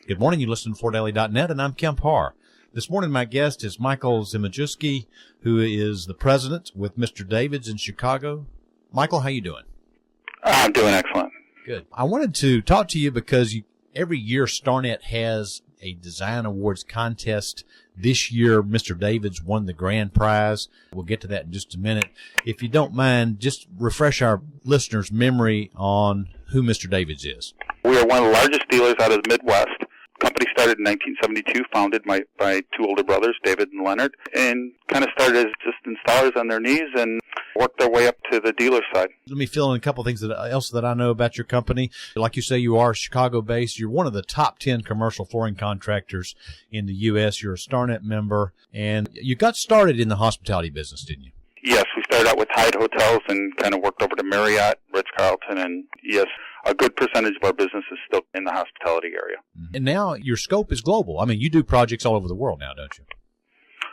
Good morning. You listen to FloorDaily.net, and I'm Kemp Harr. This morning, my guest is Michael Zmijewski, who is the president with Mr. David's in Chicago. Michael, how you doing? I'm doing excellent. Good. I wanted to talk to you because every year Starnet has a design awards contest. This year, Mr. David's won the grand prize. We'll get to that in just a minute. If you don't mind, just refresh our listeners' memory on who Mr. David's is. We are one of the largest dealers out of the Midwest. Company started in 1972, founded by two older brothers, David and Leonard, and kind of started as just installers on their knees and worked their way up to the dealer side. Let me fill in a couple of things else that I know about your company. Like you say, you are Chicago-based. You're one of the top 10 commercial flooring contractors in the U.S. You're a Starnet member, and you got started in the hospitality business, didn't you? Yes, we started out with Hyatt Hotels and kind of worked over to Marriott, Ritz-Carlton, and yes, a good percentage of our business is still in the hospitality area. And now your scope is global. I mean, you do projects all over the world now, don't you?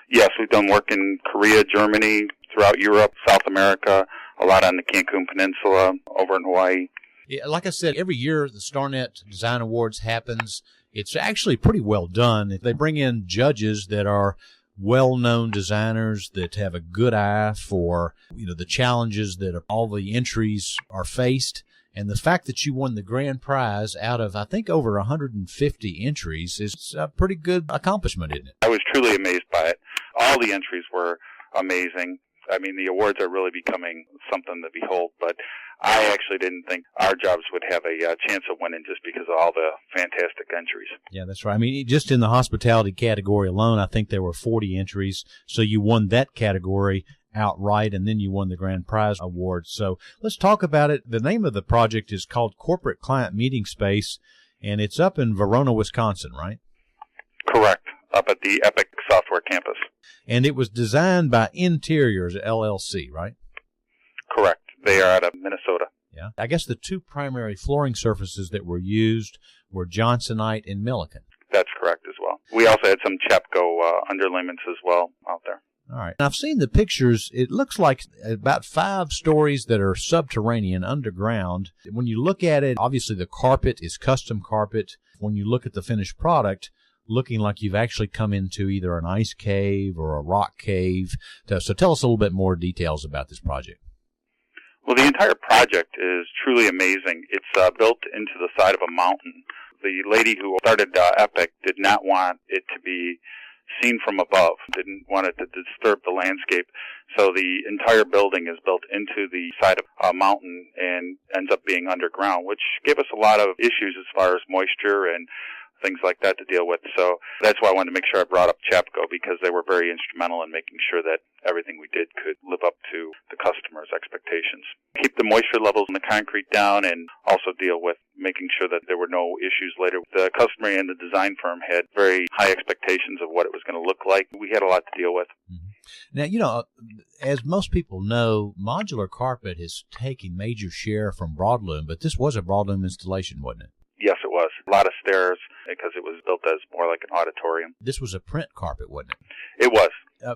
Yes, we've done work in Korea, Germany, throughout Europe, South America, a lot on the Cancun Peninsula, over in Hawaii. Yeah, like I said, every year the Starnet Design Awards happens. It's actually pretty well done. They bring in judges that are well-known designers that have a good eye for, the challenges that all the entries are faced. And the fact that you won the grand prize out of, I think, over 150 entries is a pretty good accomplishment, isn't it? I was truly amazed by it. All the entries were amazing. I mean, the awards are really becoming something to behold, but I actually didn't think our jobs would have a chance of winning just because of all the fantastic entries. Yeah, that's right. I mean, just in the hospitality category alone, I think there were 40 entries. So you won that category outright, and then you won the grand prize award. So let's talk about it. The name of the project is called Corporate Client Meeting Space, and it's up in Verona, Wisconsin, right? Correct, up at the Epic Software campus. And it was designed by Interiors LLC, right? Correct. They are out of Minnesota. Yeah. I guess the two primary flooring surfaces that were used were Johnsonite and Milliken. That's correct as well. We also had some Chapco underlayments as well out there. All right. I've seen the pictures. It looks like about 5 stories that are subterranean, underground. When you look at it, obviously the carpet is custom carpet. When you look at the finished product, looking like you've actually come into either an ice cave or a rock cave. So tell us a little bit more details about this project. Well, the entire project is truly amazing. It's built into the side of a mountain. The lady who started Epic did not want it to be seen from above, didn't want it to disturb the landscape. So the entire building is built into the side of a mountain and ends up being underground, which gave us a lot of issues as far as moisture and things like that to deal with. So that's why I wanted to make sure I brought up Chapco, because they were very instrumental in making sure that everything we did could live up to the customer's expectations. Keep the moisture levels in the concrete down, and also deal with making sure that there were no issues later. The customer and the design firm had very high expectations of what it was going to look like. We had a lot to deal with. Mm-hmm. Now, as most people know, modular carpet is taking major share from broadloom, but this was a broadloom installation, wasn't it? Yes, it was. A lot of stairs because it was built as more like an auditorium. This was a print carpet, wasn't it? It was.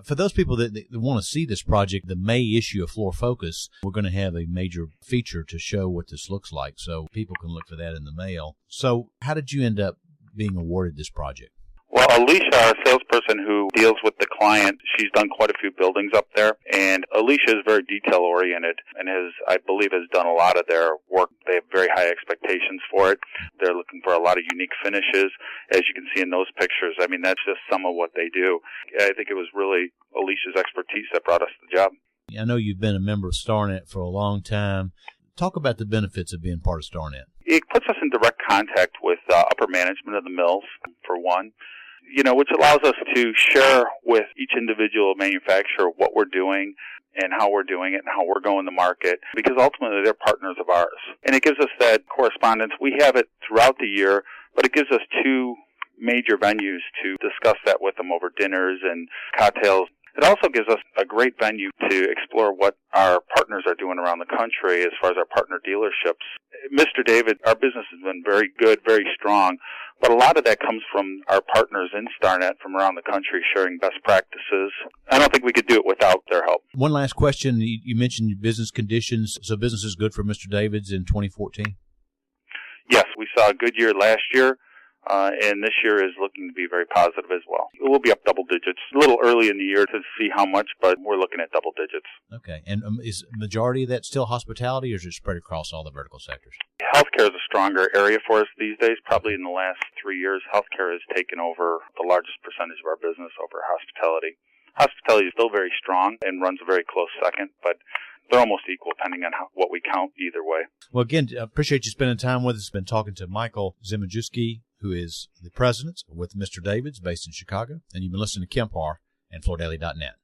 For those people that want to see this project, the May issue of Floor Focus, we're going to have a major feature to show what this looks like, so people can look for that in the mail. So how did you end up being awarded this project? Well, Alicia, our salesperson who deals with the client, she's done quite a few buildings up there, and Alicia is very detail-oriented and I believe, has done a lot of their work. They have very high expectations for it. They're looking for a lot of unique finishes, as you can see in those pictures. I mean, that's just some of what they do. I think it was really Alicia's expertise that brought us the job. I know you've been a member of Starnet for a long time. Talk about the benefits of being part of Starnet. It puts us in direct contact with upper management of the mills, for one, which allows us to share with each individual manufacturer what we're doing and how we're doing it and how we're going to market, because ultimately they're partners of ours. And it gives us that correspondence. We have it throughout the year, but it gives us 2 major venues to discuss that with them over dinners and cocktails. It also gives us a great venue to explore what our partners are doing around the country as far as our partner dealerships. Mr. David, our business has been very good, very strong, but a lot of that comes from our partners in Starnet from around the country sharing best practices. I don't think we could do it without their help. One last question. You mentioned your business conditions. So business is good for Mr. David's in 2014? Yes, we saw a good year last year. and this year is looking to be very positive as well. We'll be up double digits. A little early in the year to see how much, but we're looking at double digits. Okay. And is the majority of that still hospitality, or is it spread across all the vertical sectors? Healthcare is a stronger area for us these days. Probably in the last 3 years, healthcare has taken over the largest percentage of our business over hospitality. Hospitality is still very strong and runs a very close second, but they're almost equal depending on what we count either way. Well, again, appreciate you spending time with us. Been talking to Michael Zmijewski, who is the president with Mr. David's based in Chicago, and you've been listening to Kemp Harr and FloorDaily.net.